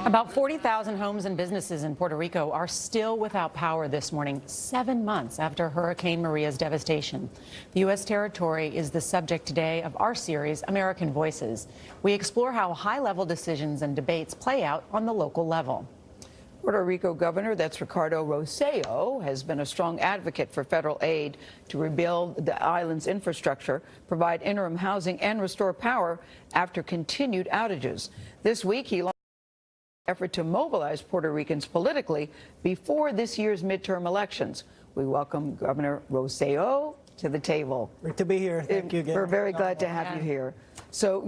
About 40,000 homes and businesses in Puerto Rico are still without power this morning, 7 months after Hurricane Maria's devastation. The U.S. territory is the subject today of our series, American Voices. We explore how high-level decisions and debates play out on the local level. Puerto Rico Governor, that's Ricardo Rosselló, has been a strong advocate for federal aid to rebuild the island's infrastructure, provide interim housing, and restore power after continued outages. This week, he launched an effort to mobilize Puerto Ricans politically before this year's midterm elections. We welcome Governor Rosselló to the table. Great to be here. Thank you again. We're very glad to have you here. So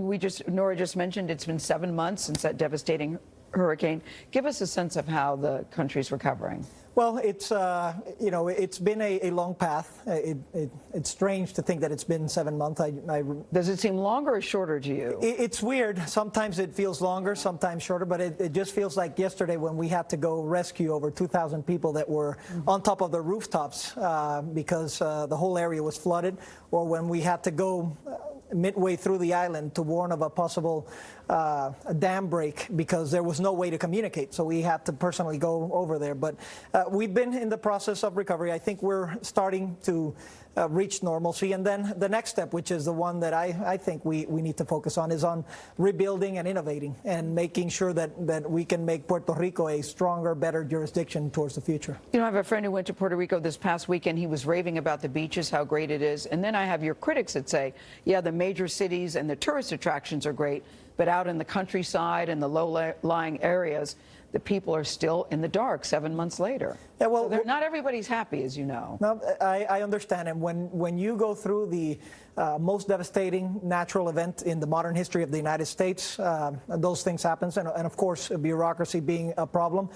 Nora just mentioned it's been 7 months since that devastating hurricane. Give us a sense of how the country's recovering. Well, it's it's been a long path. It's strange to think that it's been 7 months. Does it seem longer or shorter to you? It's weird. Sometimes it feels longer, sometimes shorter, but it just feels like yesterday when we had to go rescue over 2,000 people that were on top of the rooftops because the whole area was flooded, or when we had to go midway through the island to warn of a possible dam break because there was no way to communicate. So we had to personally go over there. But we've been in the process of recovery. I think we're starting to reach normalcy. And then the next step, which is the one that I think we need to focus on, is on rebuilding and innovating and making sure that we can make Puerto Rico a stronger, better jurisdiction towards the future. You know, I have a friend who went to Puerto Rico this past weekend. He was raving about the beaches, how great it is. And then I have your critics that say, yeah, the major cities and the tourist attractions are great, but out in the countryside and the low-lying areas, the people are still in the dark 7 months later. Yeah, well, so not everybody's happy, as you know. No, I understand. And when you go through the most devastating natural event in the modern history of the United States, those things happen. And of course, bureaucracy being a problem.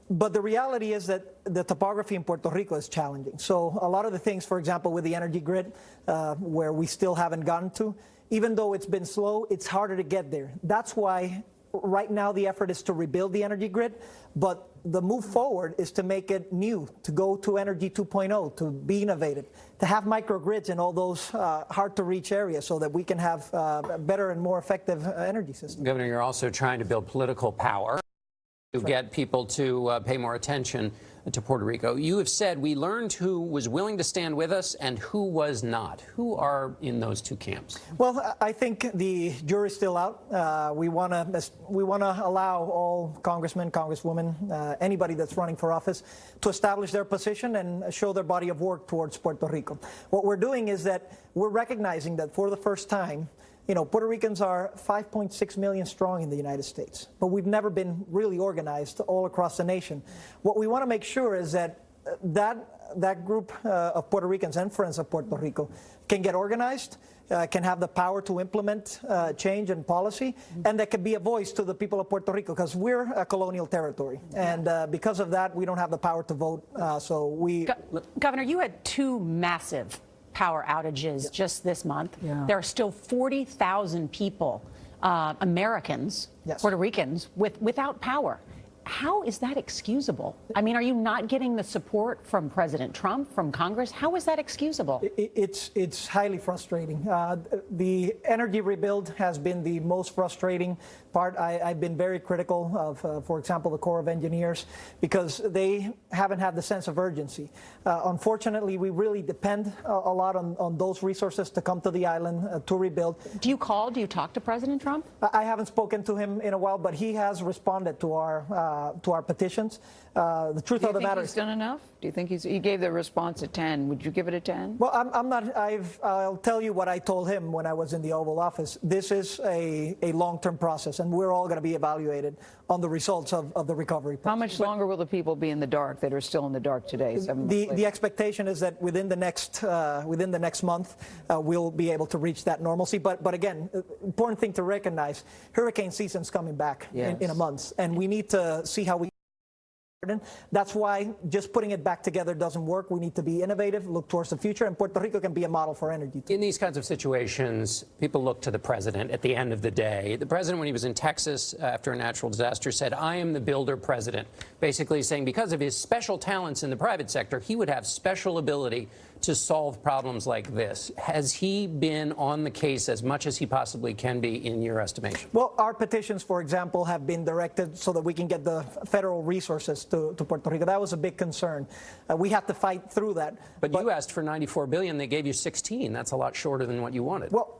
But the reality is that the topography in Puerto Rico is challenging. So a lot of the things, for example, with the energy grid, where we still haven't gotten to, even though it's been slow, it's harder to get there. That's why right now the effort is to rebuild the energy grid, but the move forward is to make it new, to go to Energy 2.0, to be innovative, to have microgrids in all those hard-to-reach areas so that we can have a better and more effective energy system. Governor, you're also trying to build political power to get people to pay more attention to Puerto Rico. You have said we learned who was willing to stand with us and who was not. Who are in those two camps? Well, I think the jury's still out. We want to allow all congressmen, congresswomen, anybody that's running for office to establish their position and show their body of work towards Puerto Rico. What we're doing is that we're recognizing that for the first time, Puerto Ricans are 5.6 million strong in the United States, but we've never been really organized all across the nation. What we want to make sure is that that group of Puerto Ricans and friends of Puerto Rico can get organized, can have the power to implement change and policy, and that can be a voice to the people of Puerto Rico, because we're a colonial territory. And because of that, we don't have the power to vote. Governor, you had two massive power outages just this month. Yeah. There are still 40,000 people, Americans, yes, Puerto Ricans, without power. How is that excusable? I mean, are you not getting the support from President Trump, from Congress? How is that excusable? It's highly frustrating. The energy rebuild has been the most frustrating part. I've been very critical of, for example, the Corps of Engineers, because they haven't had the sense of urgency. Unfortunately, we really depend a lot on those resources to come to the island to rebuild. Do you talk to President Trump? I haven't spoken to him in a while, but he has responded to our petitions. The truth of the matter is, he's done enough? Do you think he gave the response a 10? Would you give it a 10? Well, I'm not. I'll tell you what I told him when I was in the Oval Office. This is a long-term process, and we're all going to be evaluated on the results of the recovery process. How much longer will the people be in the dark that are still in the dark today? The expectation is that within the next month, we'll be able to reach that normalcy. But again, important thing to recognize: hurricane season's coming back, yes, in a month, and we need to see how we. That's why just putting it back together doesn't work. We need to be innovative, look towards the future, and Puerto Rico can be a model for energy too. In these kinds of situations, people look to the president at the end of the day. The president, when he was in Texas after a natural disaster, said, "I am the builder president," basically saying because of his special talents in the private sector, he would have special ability to solve problems like this? Has he been on the case as much as he possibly can be, in your estimation? Well, our petitions, for example, have been directed so that we can get the federal resources to Puerto Rico. That was a big concern. We have to fight through that. But you asked for $94 billion. They gave you 16. That's a lot shorter than what you wanted. Well,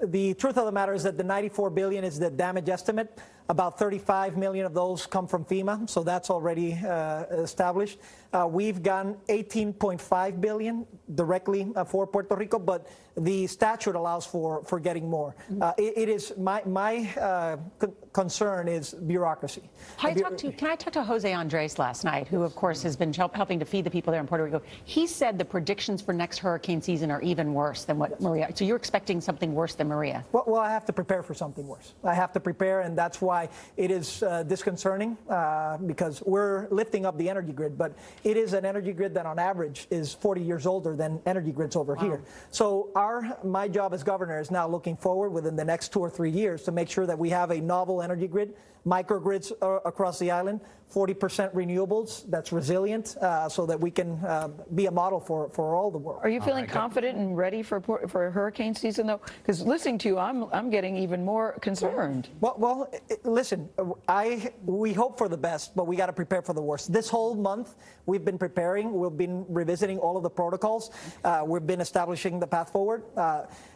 the truth of the matter is that the $94 billion is the damage estimate. About 35 million of those come from FEMA, so that's already established. We've gotten 18.5 billion directly for Puerto Rico, but the statute allows for getting more. It is my concern is bureaucracy. Can I talk to Jose Andres last night, who of course has been helping to feed the people there in Puerto Rico? He said the predictions for next hurricane season are even worse than what Maria. So you're expecting something worse than Maria? Well, I have to prepare for something worse. I have to prepare, and that's why it is disconcerting, because we're lifting up the energy grid, but it is an energy grid that on average is 40 years older than energy grids over here. So my job as governor is now looking forward within the next 2 or 3 years to make sure that we have a novel energy grid, microgrids across the island, 40% renewables that's resilient, so that we can be a model for all the world. Are you feeling confident and ready for hurricane season, though? Because listening to you, I'm getting even more concerned. Well, listen, we hope for the best, but we got to prepare for the worst. This whole month, we've been preparing. We've been revisiting all of the protocols. We've been establishing the path forward.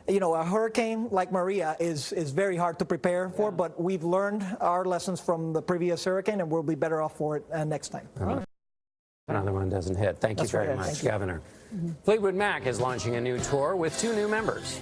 You know, a hurricane like Maria is very hard to prepare for, but we've learned our lessons from the previous hurricane, and we'll be better off for it next time. Another one doesn't hit. Thank you very much, Governor. Fleetwood Mac is launching a new tour with 2 new members.